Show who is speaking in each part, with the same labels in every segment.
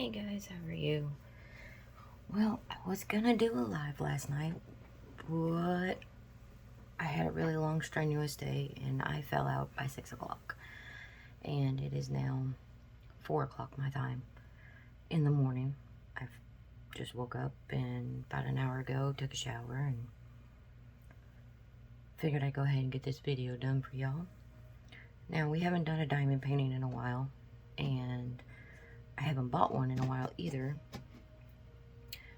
Speaker 1: Hey guys, how are you? Well, I was gonna do a live last night, but I had a really long, strenuous day and I fell out by 6 o'clock. And it is now 4 o'clock my time in the morning. I've just woke up and about an hour ago took a shower and figured I'd go ahead and get this video done for y'all. Now, we haven't done a diamond painting in a while, and I haven't bought one in a while either.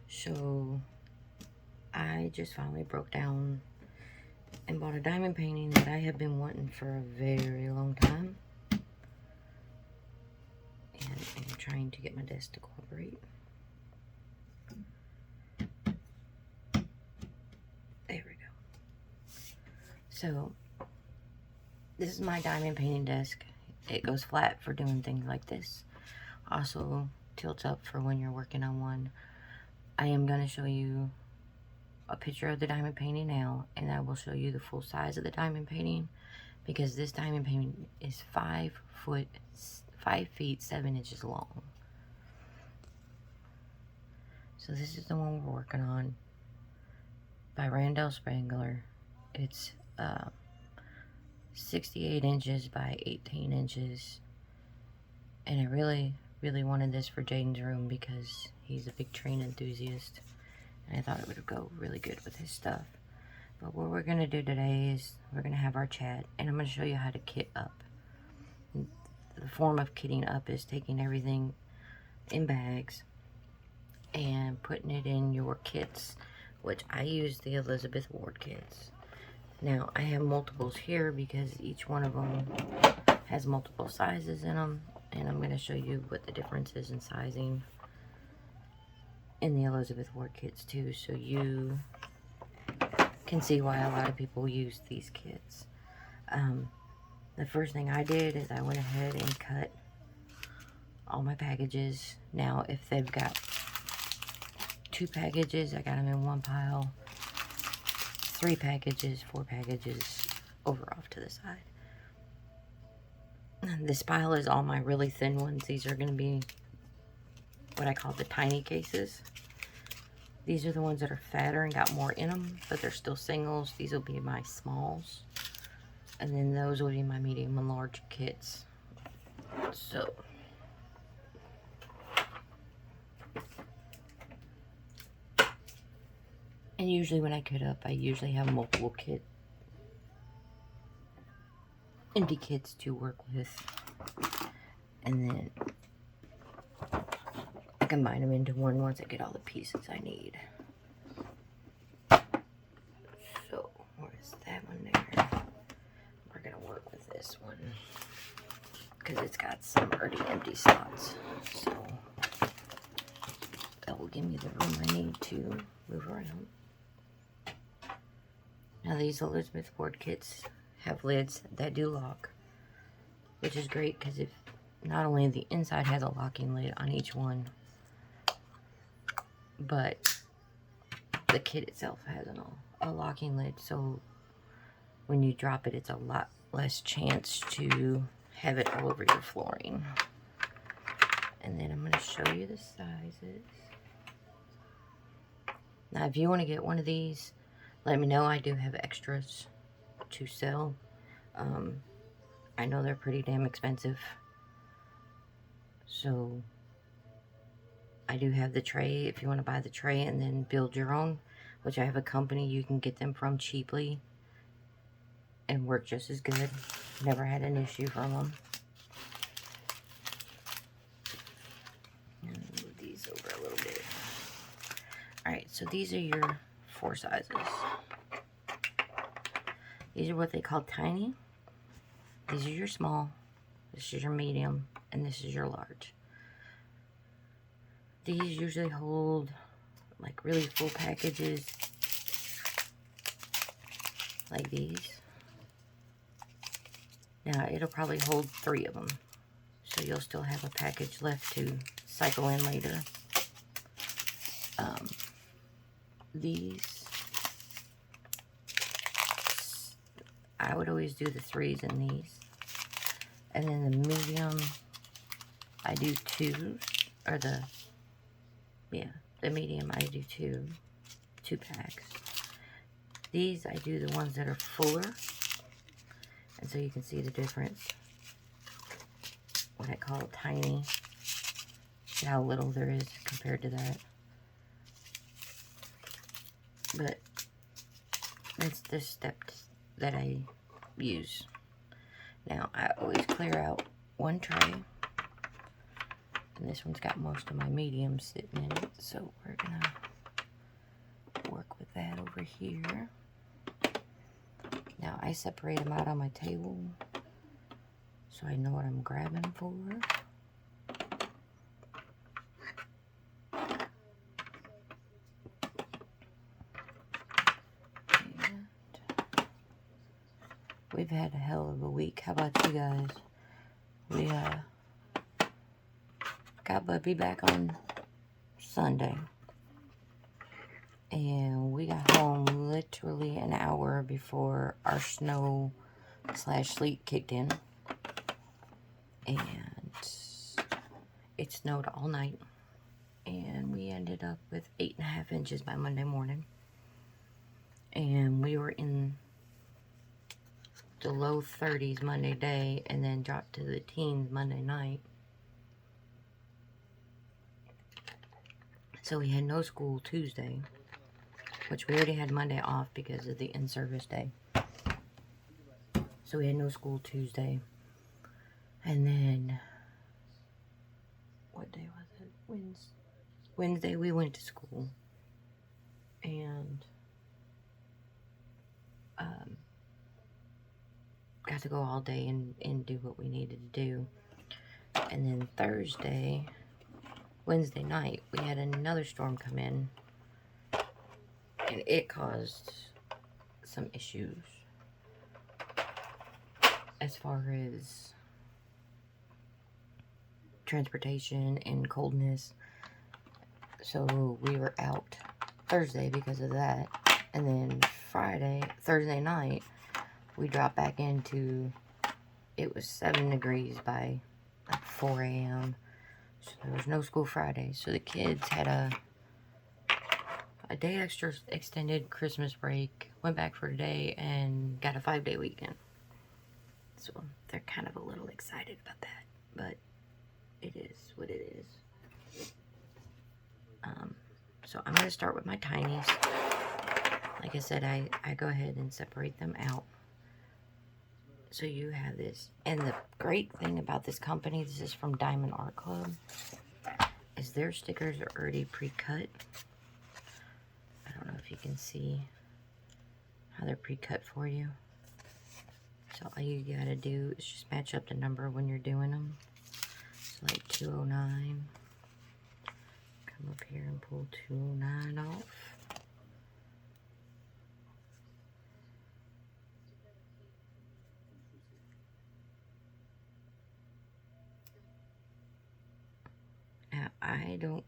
Speaker 1: So I just finally broke down and bought a diamond painting that I have been wanting for a very long time. And I'm trying to get my desk to cooperate. There we go. So this is my diamond painting desk. It goes flat for doing things like this. Also tilts up for when you're working on one. I am going to show you a picture of the diamond painting now, and I will show you the full size of the diamond painting, because this diamond painting is 5 feet 7 inches long. So this is the one we're working on by Randall Spangler. It's 68 inches by 18 inches, and I really wanted this for Jaden's room because he's a big train enthusiast, and I thought it would go really good with his stuff. But what we're going to do today is we're going to have our chat, and I'm going to show you how to kit up. The form of kitting up is taking everything in bags and putting it in your kits, which I use the Elizabeth Ward kits. Now, I have multiples here because each one of them has multiple sizes in them, and I'm going to show you what the difference is in sizing in the Elizabeth Ward kits too, so you can see why a lot of people use these kits. The first thing I did is I went ahead and cut all my packages. Now, if they've got 2 packages, I got them in one pile. 3 packages, 4 packages over off to the side. This pile is all my really thin ones. These are going to be what I call the tiny cases. These are the ones that are fatter and got more in them, but they're still singles. These will be my smalls. And then those will be my medium and large kits. So and usually when I cut up, I usually have multiple empty kits to work with, and then I combine them into one once I get all the pieces I need. So where is that one there? We're gonna work with this one because it's got some already empty slots, so that will give me the room I need to move around. Now, these Elizabeth Ward kits have lids that do lock, which is great because if not only the inside has a locking lid on each one, but the kit itself has a locking lid, so when you drop it, it's a lot less chance to have it all over your flooring. And then I'm going to show you the sizes. Now, if you want to get one of these, let me know. I do have extras to sell. I know they're pretty damn expensive. So I do have the tray if you want to buy the tray and then build your own, which I have a company you can get them from cheaply and work just as good. Never had an issue from them. And move these over a little bit. Alright, so these are your 4 sizes. These are what they call tiny. These are your small. This is your medium. And this is your large. These usually hold like really full packages like these. Now, it'll probably hold 3 of them. So you'll still have a package left to cycle in later. These, I would always do the 3s in these. And then the medium, I do 2s. or the medium, I do two packs. These, I do the ones that are fuller, and so you can see the difference. What I call tiny. See how little there is compared to that. But that's the steps that I use. Now, I always clear out one tray. And this one's got most of my mediums sitting in it. So we're going to work with that over here. Now, I separate them out on my table so I know what I'm grabbing for. We've had a hell of a week. How about you guys? We got Bubby back on Sunday. And we got home literally an hour before our snow / sleet kicked in. And it snowed all night. And we ended up with 8.5 inches by Monday morning. And we were in the low 30s Monday day, and then dropped to the teens Monday night. So we had no school Tuesday, which we already had Monday off because of the in-service day. So we had no school Tuesday. And then, what day was it? Wednesday we went to school. And got to go all day and do what we needed to do. And then Wednesday night, we had another storm come in. And it caused some issues as far as transportation and coldness. So we were out Thursday because of that. And then Thursday night, we dropped back into, it was 7 degrees by like 4 a.m. So there was no school Friday. So the kids had a day extra extended Christmas break, went back for a day, and got a 5-day weekend. So they're kind of a little excited about that. But it is what it is. So I'm going to start with my tinies. Like I said, I go ahead and separate them out. So you have this. And the great thing about this company, this is from Diamond Art Club, is their stickers are already pre-cut. I don't know if you can see how they're pre-cut for you. So all you gotta do is just match up the number when you're doing them. So like 209. Come up here and pull 209 off. Now, I don't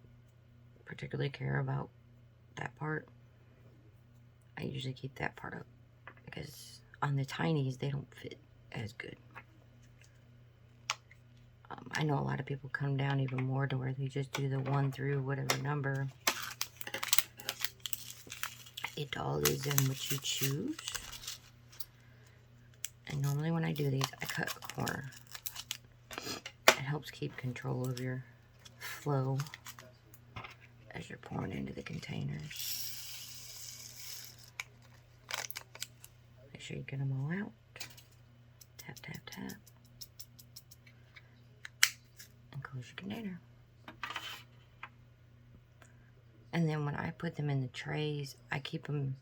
Speaker 1: particularly care about that part. I usually keep that part up because on the tinies, they don't fit as good. I know a lot of people come down even more to where they just do the 1 through whatever number. It all is in what you choose. And normally when I do these, I cut a corner. It helps keep control of your flow as you're pouring into the containers. Make sure you get them all out. Tap, tap, tap. And close your container. And then when I put them in the trays, I keep them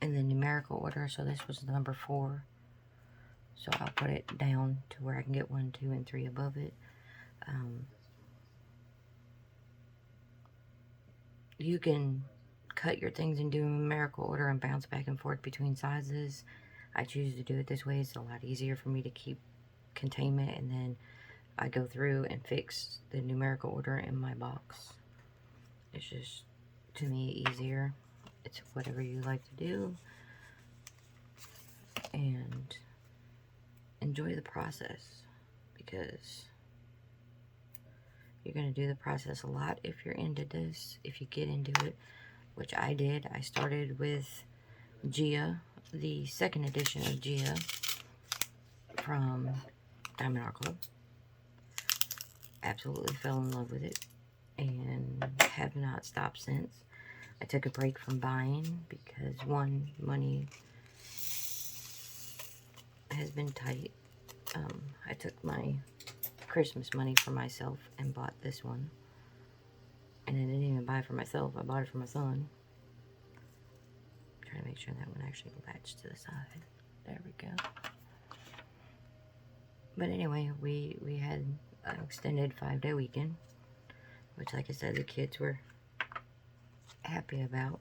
Speaker 1: in the numerical order. So this was the number 4. So I'll put it down to where I can get 1, 2, and 3 above it. You can cut your things and do numerical order and bounce back and forth between sizes. I choose to do it this way. It's a lot easier for me to keep containment, and then I go through and fix the numerical order in my box. It's just, to me, easier. It's whatever you like to do. And enjoy the process, because you're going to do the process a lot if you're into this, if you get into it, which I did. I started with Gia, the second edition of Gia from Diamond Art Club. Absolutely fell in love with it and have not stopped since. I took a break from buying because, one, money has been tight. I took my Christmas money for myself and bought this one. And I didn't even buy it for myself. I bought it for my son. Trying to make sure that one actually latched to the side. There we go. But anyway, we had an extended 5-day weekend, which, like I said, the kids were happy about.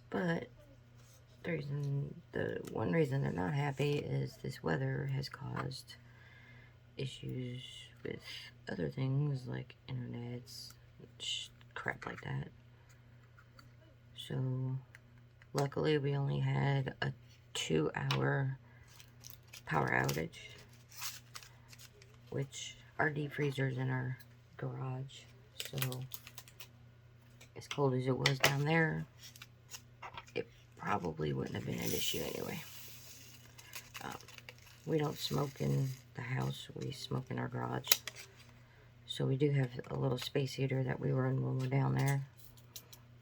Speaker 1: But the one reason they're not happy is this weather has caused issues with other things like internets, crap like that. So luckily we only had a 2-hour power outage, which our deep freezer's in our garage, so as cold as it was down there, it probably wouldn't have been an issue anyway. We don't smoke in the house, we smoke in our garage. So we do have a little space heater that we run when we're down there,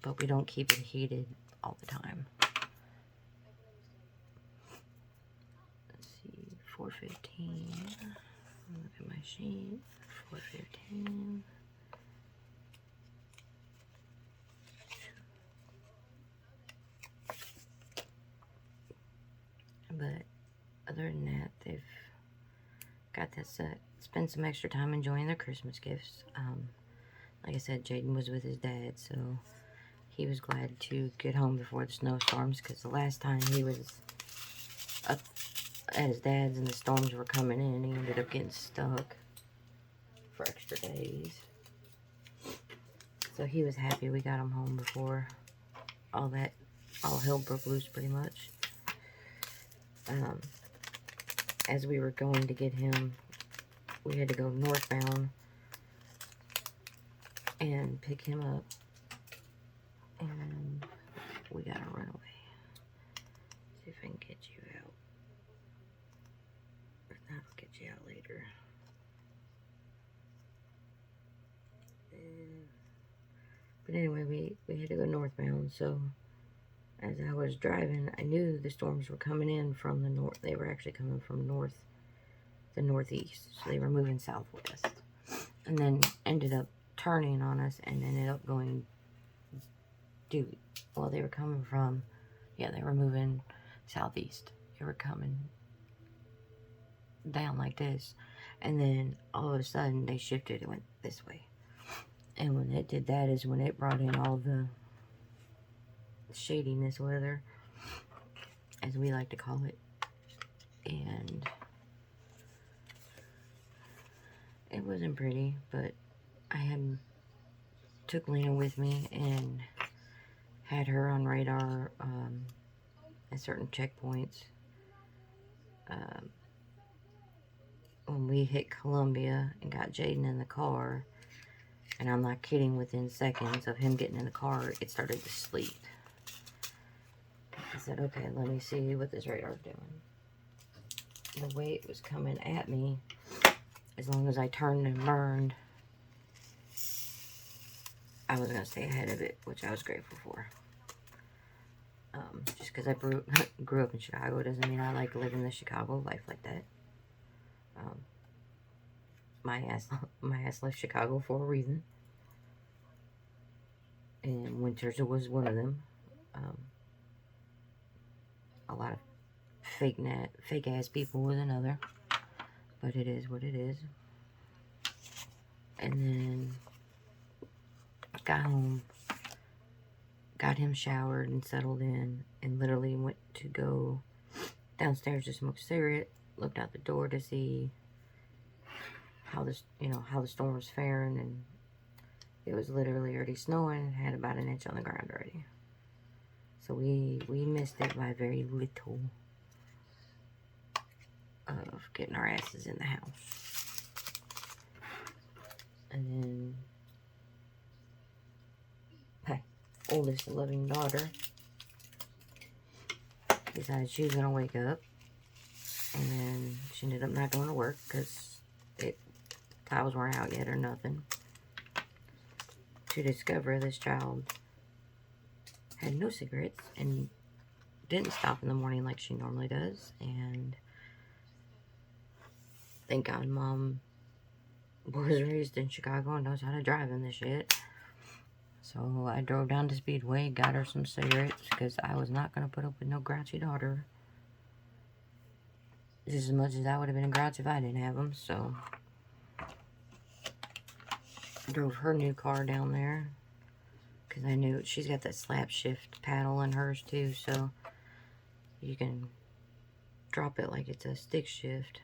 Speaker 1: but we don't keep it heated all the time. Let's see, 4:15. Look at my sheet. 4:15. But other than that, they've got that set. Spend some extra time enjoying their Christmas gifts. Like I said, Jaden was with his dad, so he was glad to get home before the snowstorms, because the last time he was up at his dad's and the storms were coming in, he ended up getting stuck for extra days. So he was happy we got him home before all hell broke loose, pretty much. As we were going to get him, we had to go northbound and pick him up, and we gotta run away. See if I can get you out. If not, I'll get you out later. But anyway, we had to go northbound, so as I was driving, I knew the storms were coming in from the north. They were actually coming from the northeast, so they were moving southwest, and then ended up turning on us and ended up going due. Well, they were coming from, they were moving southeast. They were coming down like this, and then all of a sudden they shifted and went this way. And when it did that is when it brought in all the shadiness weather, as we like to call it, and it wasn't pretty. But I took Lena with me and had her on radar at certain checkpoints. When we hit Columbia and got Jaden in the car, and I'm not kidding, within seconds of him getting in the car, it started to sleet. I said, okay, let me see what this radar's doing. The way it was coming at me, as long as I turned and burned, I was going to stay ahead of it, which I was grateful for. Just because I grew up in Chicago doesn't mean I like living the Chicago life like that. My ass left Chicago for a reason, and winters was one of them. A lot of fake ass people was another, but it is what it is. And then got home, got him showered and settled in, and literally went to go downstairs to smoke a cigarette. Looked out the door to see how the storm was faring, and it was literally already snowing and had about an inch on the ground already. So we missed it by very little of getting our asses in the house. And then my oldest 11 daughter decided she was going to wake up. And then she ended up not going to work because towels weren't out yet or nothing. To discover this child had no cigarettes and didn't stop in the morning like she normally does. And thank God Mom was raised in Chicago and knows how to drive in this shit. So I drove down to Speedway, got her some cigarettes because I was not going to put up with no grouchy daughter. Just as much as I would have been a grouch if I didn't have them. So I drove her new car down there because I knew she's got that slap shift paddle in hers too. So you can drop it like it's a stick shift.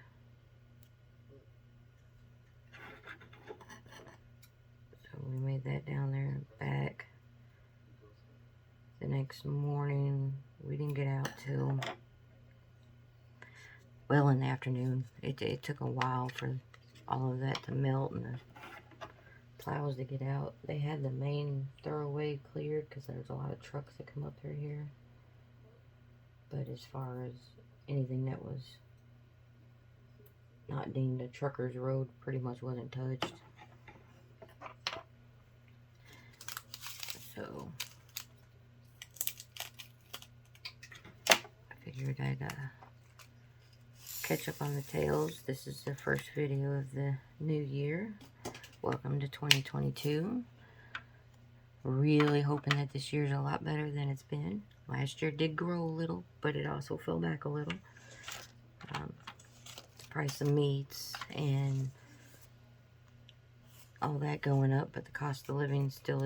Speaker 1: So we made that down there and back. The next morning, we didn't get out till well in the afternoon. It took a while for all of that to melt and the plows to get out. They had the main thoroughway cleared because there's a lot of trucks that come up through here. But as far as anything that was not deemed a trucker's road pretty much wasn't touched. So I figured I'd catch up on the tales. This is the first video of the new year. Welcome to 2022. Really hoping that this year's a lot better than it's been. Last year did grow a little, but it also fell back a little. The price of meats and all that going up, but the cost of living still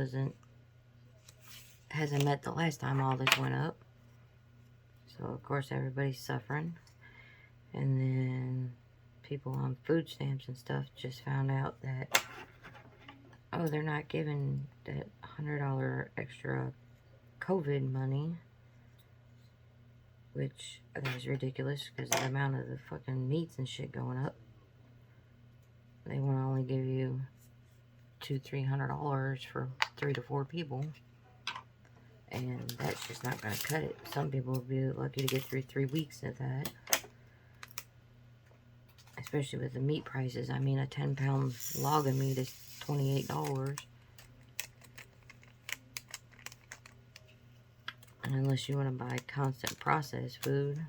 Speaker 1: hasn't met the last time all this went up. So of course everybody's suffering. And then people on food stamps and stuff just found out that, oh, they're not giving that $100 extra COVID money, which I think is ridiculous because of the amount of the fucking meats and shit going up. They want to only give you $200-300 for 3 to 4 people, and that's just not going to cut it. Some people will be lucky to get through 3 weeks at that. Especially with the meat prices. I mean, a 10-pound log of meat is $28. And unless you want to buy constant processed food,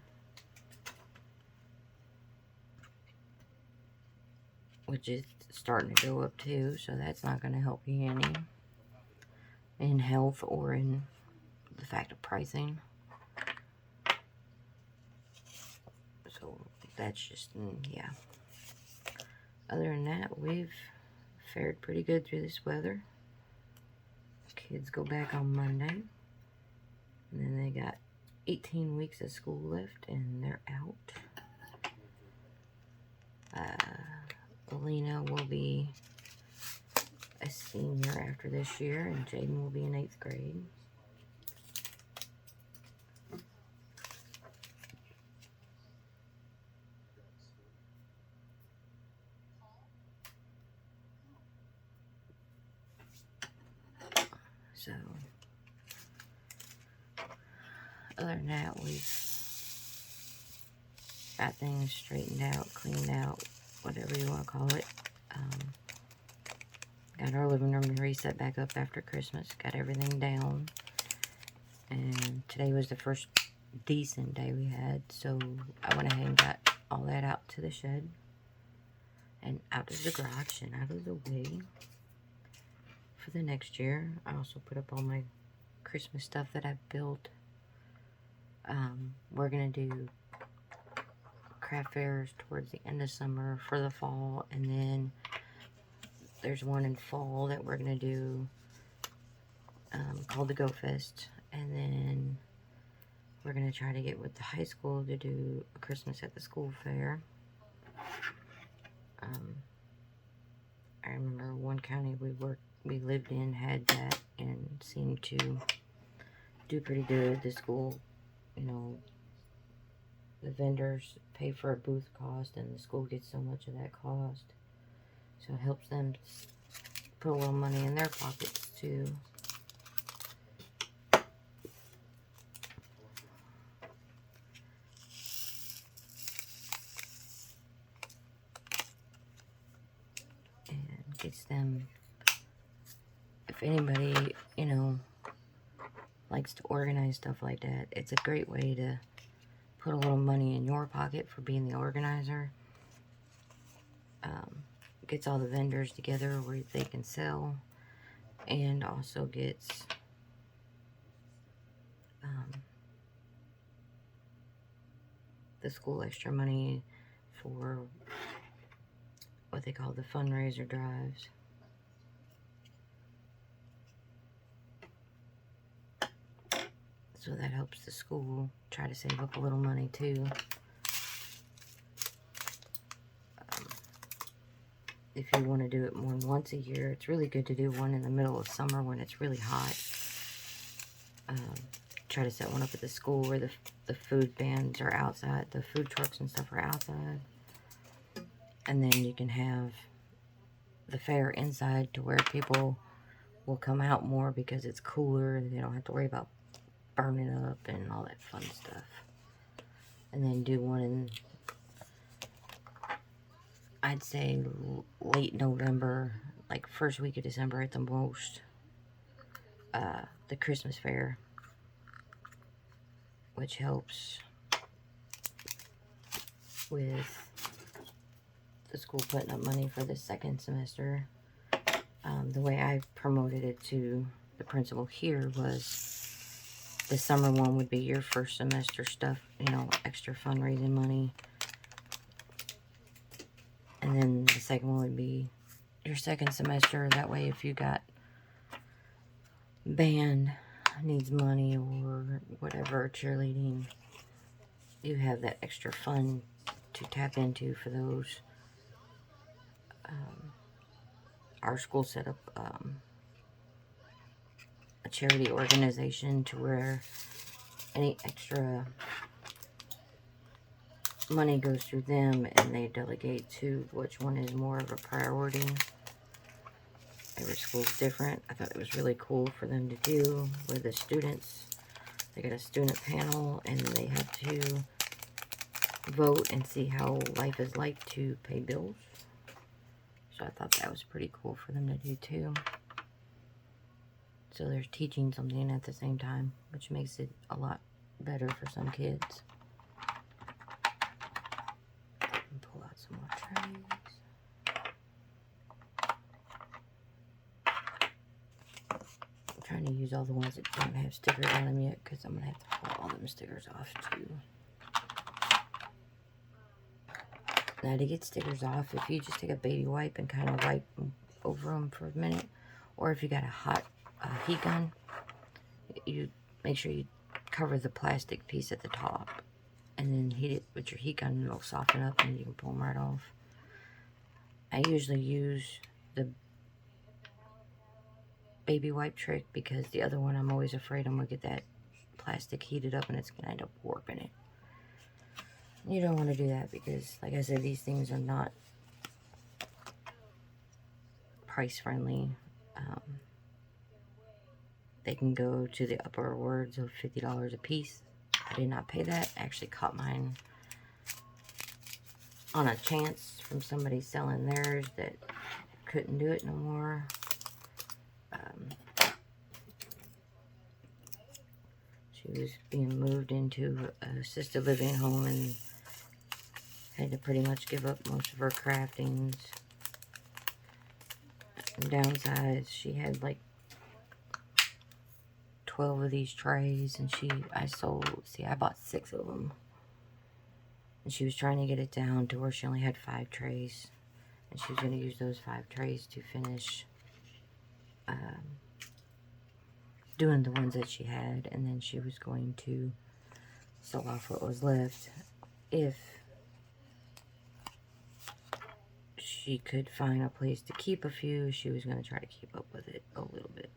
Speaker 1: which is starting to go up too, so that's not going to help you any in health or in the fact of pricing. So that's just, yeah. Other than that, we've fared pretty good through this weather. Kids go back on Monday. And then they got 18 weeks of school left, and they're out. Alina will be a senior after this year, and Jaden will be in 8th grade. So, other than that, we've got things straightened out, cleaned out, whatever you want to call it. Got our living room reset back up after Christmas. Got everything down. And today was the first decent day we had. So I went ahead and got all that out to the shed. And out of the garage and out of the way. For the next year, I also put up all my Christmas stuff that I built. We're going to do craft fairs towards the end of summer for the fall, and then there's one in fall that we're going to do called the Go Fest, and then we're going to try to get with the high school to do a Christmas at the school fair. I remember one county we lived in had that and seemed to do pretty good. The school, you know, the vendors pay for a booth cost and the school gets so much of that cost. So it helps them put a little money in their pockets too. And gets them, if anybody, you know, likes to organize stuff like that, it's a great way to put a little money in your pocket for being the organizer. Gets all the vendors together where they can sell, and also gets the school extra money for what they call the fundraiser drives. So that helps the school try to save up a little money too. If you want to do it more than once a year, it's really good to do one in the middle of summer when it's really hot. Try to set one up at the school where the food vans are outside, the food trucks and stuff are outside. And then you can have the fair inside to where people will come out more because it's cooler and they don't have to worry about burning up and all that fun stuff. And then do one in, I'd say, late November, like first week of December at the most. The Christmas fair, which helps with the school putting up money for the second semester. The way I promoted it to the principal here was the summer one would be your first semester stuff, you know, extra fundraising money. And then the second one would be your second semester. That way if you got band needs money or whatever, cheerleading, you have that extra fund to tap into for those. Our school set up a charity organization to where any extra money goes through them and they delegate to which one is more of a priority. Every school's different. I thought it was really cool for them to do with the students. They got a student panel and they had to vote and see how life is like to pay bills. So I thought that was pretty cool for them to do too. So they're teaching something at the same time, which makes it a lot better for some kids. Pull out some more trays. I'm trying to use all the ones that don't have stickers on them yet because I'm going to have to pull all them stickers off too. Now to get stickers off, if you just take a baby wipe and kind of wipe over them for a minute, or if you got a hot heat gun, you make sure you cover the plastic piece at the top and then heat it with your heat gun and it'll soften up and you can pull them right off. I usually use the baby wipe trick because the other one I'm always afraid I'm going to get that plastic heated up and it's going to end up warping it. You don't want to do that because, like I said, these things are not price friendly. They can go to the upper words of $50 a piece. I did not pay that. I actually caught mine on a chance from somebody selling theirs that couldn't do it no more. She was being moved into an assisted living home and had to pretty much give up most of her craftings. And downsize, she had like 12 of these trays and I bought 6 of them. And she was trying to get it down to where she only had 5 trays. And she was going to use those 5 trays to finish doing the ones that she had. And then she was going to sell off what was left if she could find a place to keep a few. She was going to try to keep up with it a little bit.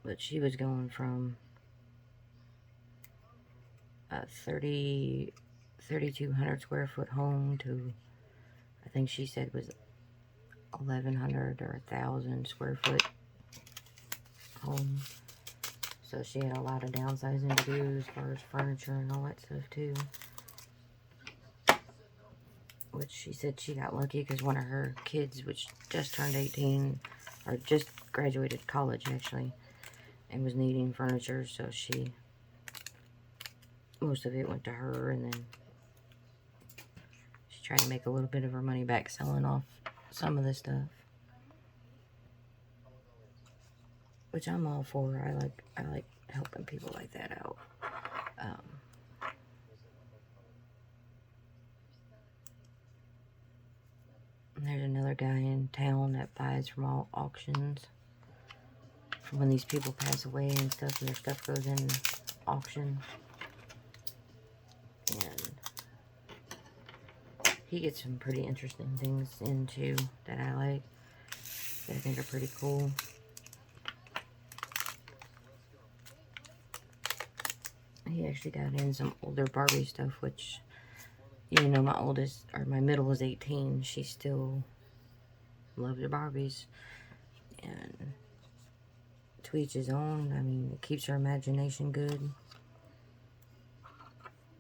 Speaker 1: But she was going from a 3,200 square foot home to, I think she said was 1,100 or 1,000 square foot home. So she had a lot of downsizing to do as far as furniture and all that stuff too. Which she said she got lucky because one of her kids, which just turned 18, or just graduated college actually, and was needing furniture, so most of it went to her, and then she tried to make a little bit of her money back selling off some of the stuff. Which I'm all for. I like helping people like that out. There's another guy in town that buys from all auctions. From when these people pass away and stuff, and their stuff goes in auction. And he gets some pretty interesting things into that I like, that I think are pretty cool. He actually got in some older Barbie stuff, which, even though my middle is 18, she still loves her Barbies. And to each his own. I mean, it keeps her imagination good.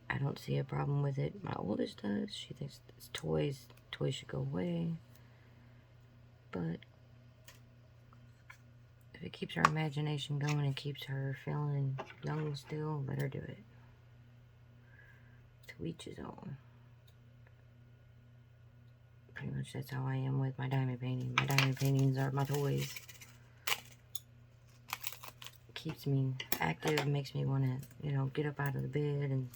Speaker 1: I don't see a problem with it. My oldest does. She thinks it's toys. Toys should go away. But if it keeps her imagination going and keeps her feeling young still, let her do it. To each his own. Pretty much that's how I am with my diamond painting. My diamond paintings are my toys. Keeps me active, makes me want to, get up out of the bed and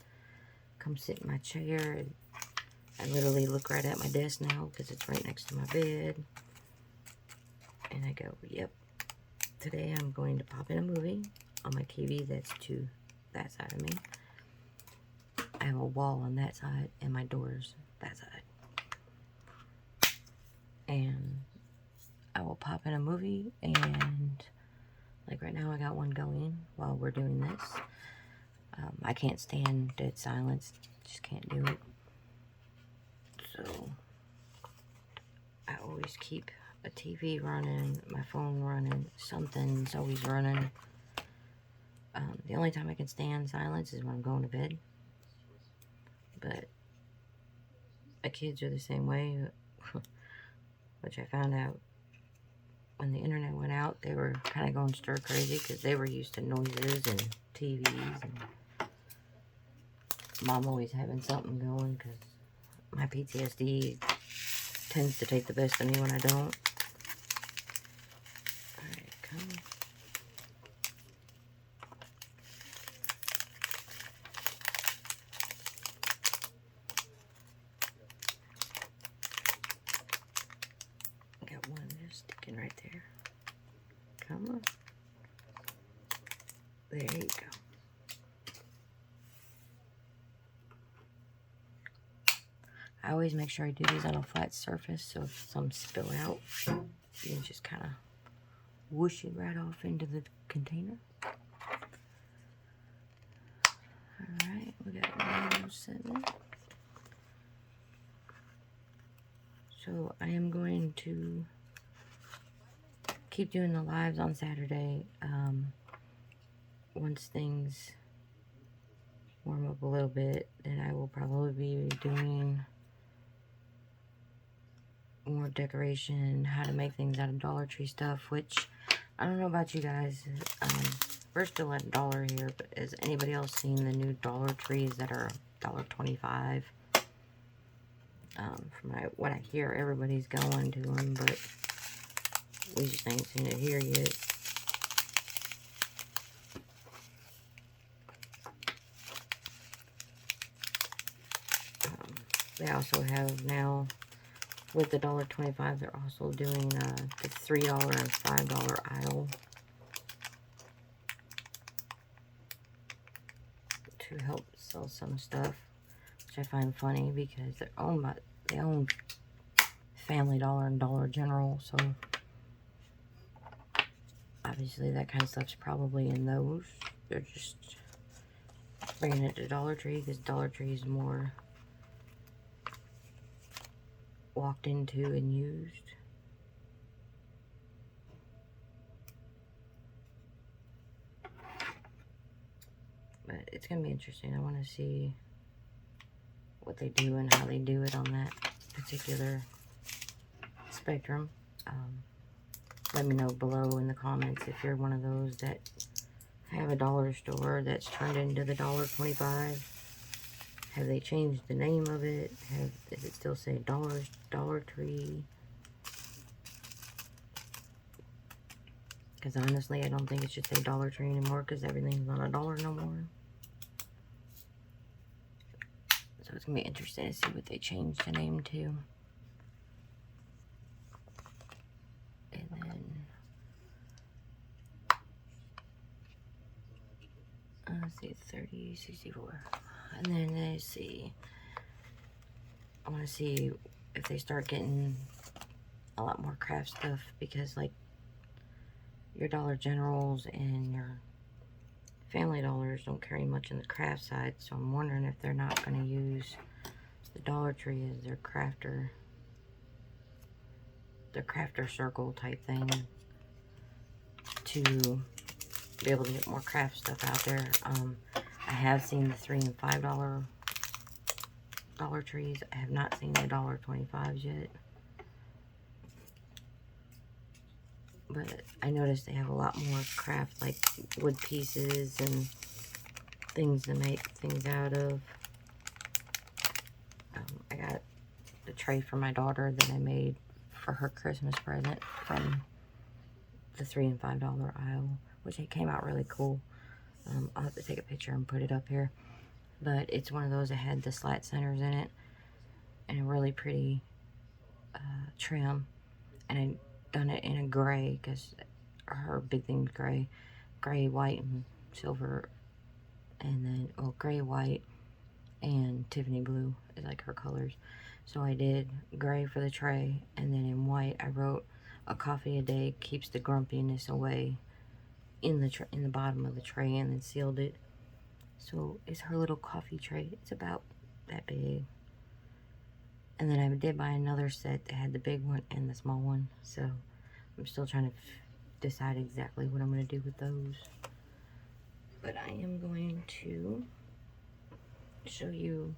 Speaker 1: come sit in my chair. And I literally look right at my desk now because it's right next to my bed. And I go, yep, today I'm going to pop in a movie on my TV that's to that side of me. I have a wall on that side and my door's that side. And I will pop in a movie, and like right now I got one going while we're doing this. I can't stand dead silence. Just can't do it. So I always keep a TV running, my phone running, something's always running. The only time I can stand silence is when I'm going to bed. But my kids are the same way, which I found out when the internet went out. They were kind of going stir crazy because they were used to noises and TVs, and Mom always having something going because my PTSD tends to take the best of me when I don't. Alright, come. Got one just sticking right there. Come on. There you go. I always make sure I do these on a flat surface, so if some spill out, you can just kind of whoosh it right off into the container. Alright, we got one sitting. So I am going to keep doing the lives on Saturday. Once things warm up a little bit, then I will probably be doing more decoration, how to make things out of Dollar Tree stuff, which I don't know about you guys. We're still at $1 here, but has anybody else seen the new Dollar Trees that are $1.25? From what I hear, everybody's going to them, but we just ain't seen it here yet. They also have now, with the $1.25, they're also doing the $3 and $5 aisle to help sell some stuff, which I find funny because they own Family Dollar and Dollar General, so obviously that kind of stuff's probably in those. They're just bringing it to Dollar Tree because Dollar Tree is more walked into and used. it's going to be interesting. I want to see what they do and how they do it on that particular spectrum. Let me know below in the comments if you're one of those that have a dollar store that's turned into the $1.25. Have they changed the name of it? Does it still say Dollar Tree? Because honestly, I don't think it should say Dollar Tree anymore because everything's not a dollar no more. So it's going to be interesting to see what they change the name to. And then, let's see, 30, 64. And then let's see. I want to see if they start getting a lot more craft stuff, because like your Dollar Generals and your Family Dollars don't carry much in the craft side, so I'm wondering if they're not going to use the Dollar Tree as their crafter circle type thing to be able to get more craft stuff out there. I have seen the $3 and $5 Dollar Trees. I have not seen the $1.25s yet. But I noticed they have a lot more craft, like wood pieces and things to make things out of. I got the tray for my daughter that I made for her Christmas present from the $3 and $5 aisle, which it came out really cool. I'll have to take a picture and put it up here. But it's one of those that had the slat centers in it and a really pretty trim. And I done it in a gray because her big thing's gray, white, and silver, and then gray, white, and Tiffany blue is like her colors. So I did gray for the tray, and then in white I wrote, "A coffee a day keeps the grumpiness away," in the bottom of the tray, and then sealed it. So it's her little coffee tray. It's about that big. And then I did buy another set that had the big one and the small one. So I'm still trying to decide exactly what I'm going to do with those. But I am going to show you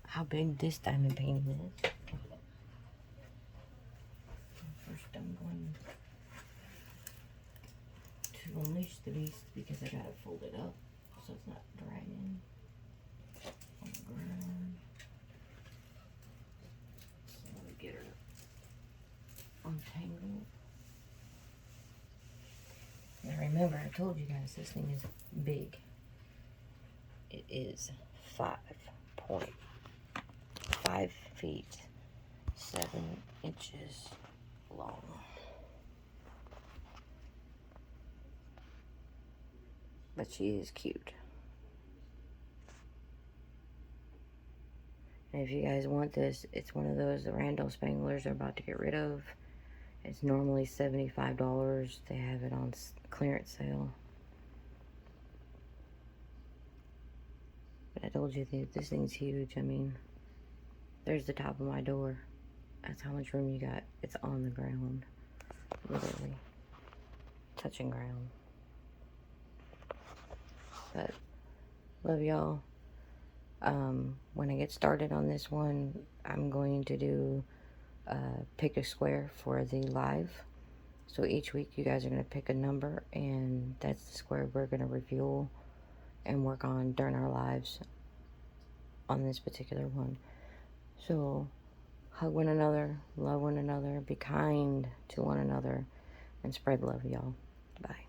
Speaker 1: how big this diamond painting is. First I'm going to unleash the beast because I got it folded up so it's not dragging on the ground. So let me get her untangled. Now remember, I told you guys this thing is big. It is 5 feet 7 inches long. But she is cute. And if you guys want this, it's one of those the Randall Spanglers are about to get rid of. It's normally $75. They have it on clearance sale. But I told you this thing's huge. I mean, there's the top of my door. That's how much room you got. It's on the ground. Literally. Touching ground. But, love y'all. When I get started on this one, I'm going to do pick a square for the live. So each week you guys are going to pick a number, and that's the square we're going to review and work on during our lives on this particular one. So hug one another, love one another, be kind to one another, and spread love, y'all. Bye.